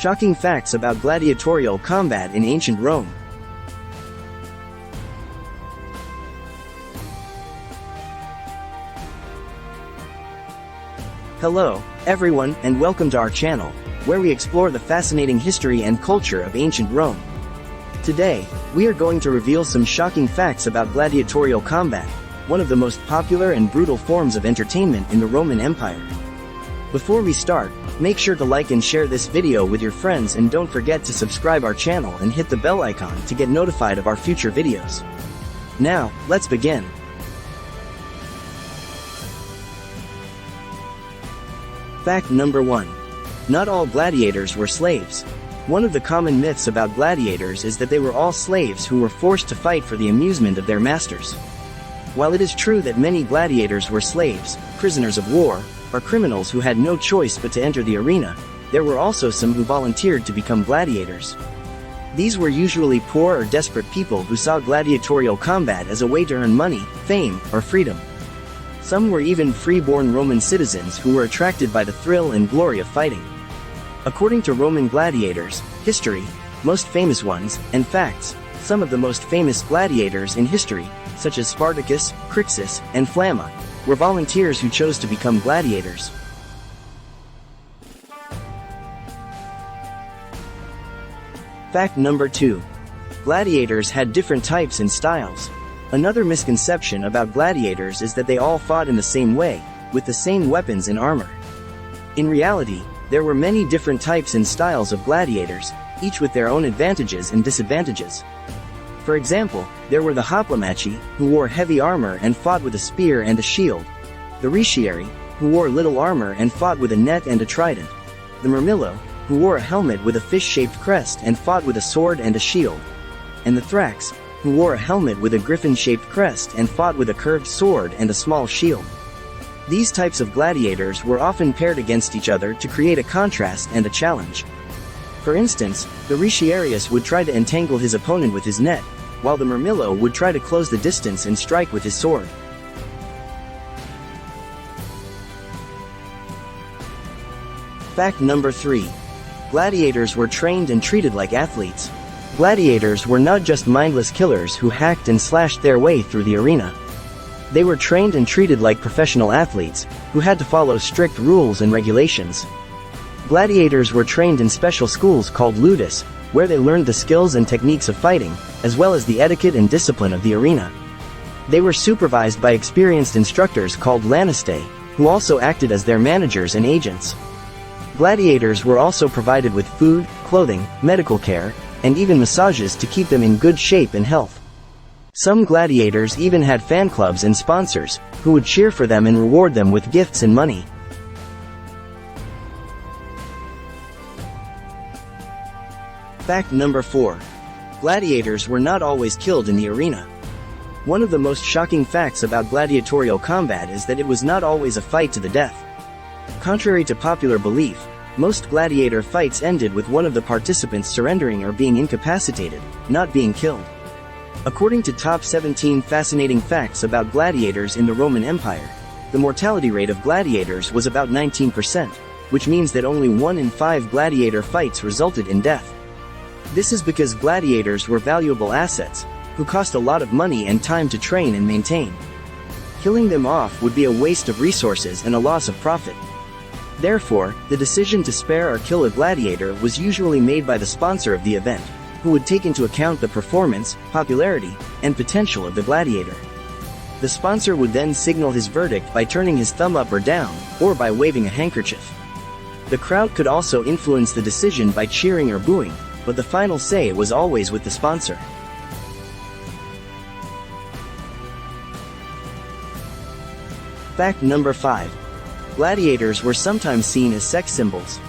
Shocking facts about gladiatorial combat in ancient Rome. Hello, everyone, and welcome to our channel, where we explore the fascinating history and culture of ancient Rome. Today, we are going to reveal some shocking facts about gladiatorial combat, one of the most popular and brutal forms of entertainment in the Roman Empire. Before we start, make sure to like and share this video with your friends, and don't forget to subscribe our channel and hit the bell icon to get notified of our future videos. Now, let's begin. Fact number 1. Not all gladiators were slaves. One of the common myths about gladiators is that they were all slaves who were forced to fight for the amusement of their masters. While it is true that many gladiators were slaves, prisoners of war, or criminals who had no choice but to enter the arena, there were also some who volunteered to become gladiators. These were usually poor or desperate people who saw gladiatorial combat as a way to earn money, fame, or freedom. Some were even free-born Roman citizens who were attracted by the thrill and glory of fighting. According to Roman gladiators, history, most famous ones, and facts, some of the most famous gladiators in history, such as Spartacus, Crixus, and Flamma, were volunteers who chose to become gladiators. Fact number 2. Gladiators had different types and styles. Another misconception about gladiators is that they all fought in the same way, with the same weapons and armor. In reality, there were many different types and styles of gladiators, each with their own advantages and disadvantages. For example, there were the hoplomachii, who wore heavy armor and fought with a spear and a shield; the retiarii, who wore little armor and fought with a net and a trident; the murmillo, who wore a helmet with a fish-shaped crest and fought with a sword and a shield; and the thrax, who wore a helmet with a griffin-shaped crest and fought with a curved sword and a small shield. These types of gladiators were often paired against each other to create a contrast and a challenge. For instance, the retiarius would try to entangle his opponent with his net, while the murmillo would try to close the distance and strike with his sword. Fact number 3. Gladiators were trained and treated like athletes. Gladiators were not just mindless killers who hacked and slashed their way through the arena. They were trained and treated like professional athletes, who had to follow strict rules and regulations. Gladiators were trained in special schools called ludus, where they learned the skills and techniques of fighting, as well as the etiquette and discipline of the arena. They were supervised by experienced instructors called lanistae, who also acted as their managers and agents. Gladiators were also provided with food, clothing, medical care, and even massages to keep them in good shape and health. Some gladiators even had fan clubs and sponsors, who would cheer for them and reward them with gifts and money. Fact number 4. Gladiators were not always killed in the arena. One of the most shocking facts about gladiatorial combat is that it was not always a fight to the death. Contrary to popular belief, most gladiator fights ended with one of the participants surrendering or being incapacitated, not being killed. According to top 17 fascinating facts about gladiators in the Roman Empire, the mortality rate of gladiators was about 19%, which means that only 1 in 5 gladiator fights resulted in death. This is because gladiators were valuable assets, who cost a lot of money and time to train and maintain. Killing them off would be a waste of resources and a loss of profit. Therefore, the decision to spare or kill a gladiator was usually made by the sponsor of the event, who would take into account the performance, popularity, and potential of the gladiator. The sponsor would then signal his verdict by turning his thumb up or down, or by waving a handkerchief. The crowd could also influence the decision by cheering or booing, but the final say was always with the sponsor. Fact number 5. Gladiators were sometimes seen as sex symbols.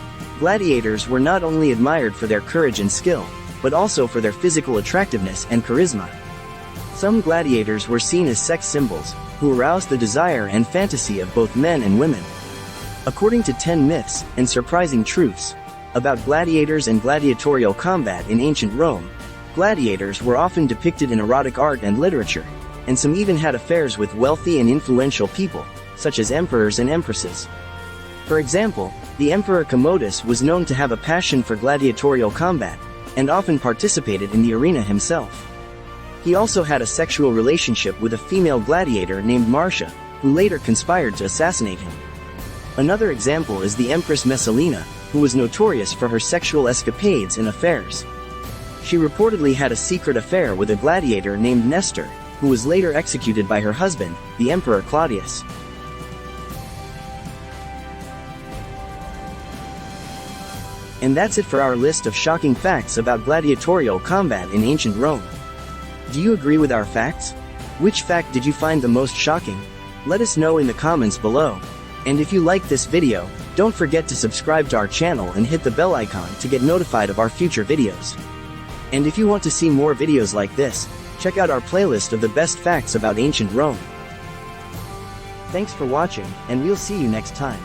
Gladiators were not only admired for their courage and skill, but also for their physical attractiveness and charisma. Some gladiators were seen as sex symbols, who aroused the desire and fantasy of both men and women. According to 10 myths and surprising truths about gladiators and gladiatorial combat in ancient Rome, gladiators were often depicted in erotic art and literature, and some even had affairs with wealthy and influential people, such as emperors and empresses. For example, the Emperor Commodus was known to have a passion for gladiatorial combat, and often participated in the arena himself. He also had a sexual relationship with a female gladiator named Marcia, who later conspired to assassinate him. Another example is the Empress Messalina, who was notorious for her sexual escapades and affairs. She reportedly had a secret affair with a gladiator named Nestor, who was later executed by her husband, the Emperor Claudius. And that's it for our list of shocking facts about gladiatorial combat in ancient Rome. Do you agree with our facts? Which fact did you find the most shocking? Let us know in the comments below. And if you liked this video, don't forget to subscribe to our channel and hit the bell icon to get notified of our future videos. And if you want to see more videos like this, check out our playlist of the best facts about ancient Rome. Thanks for watching, and we'll see you next time.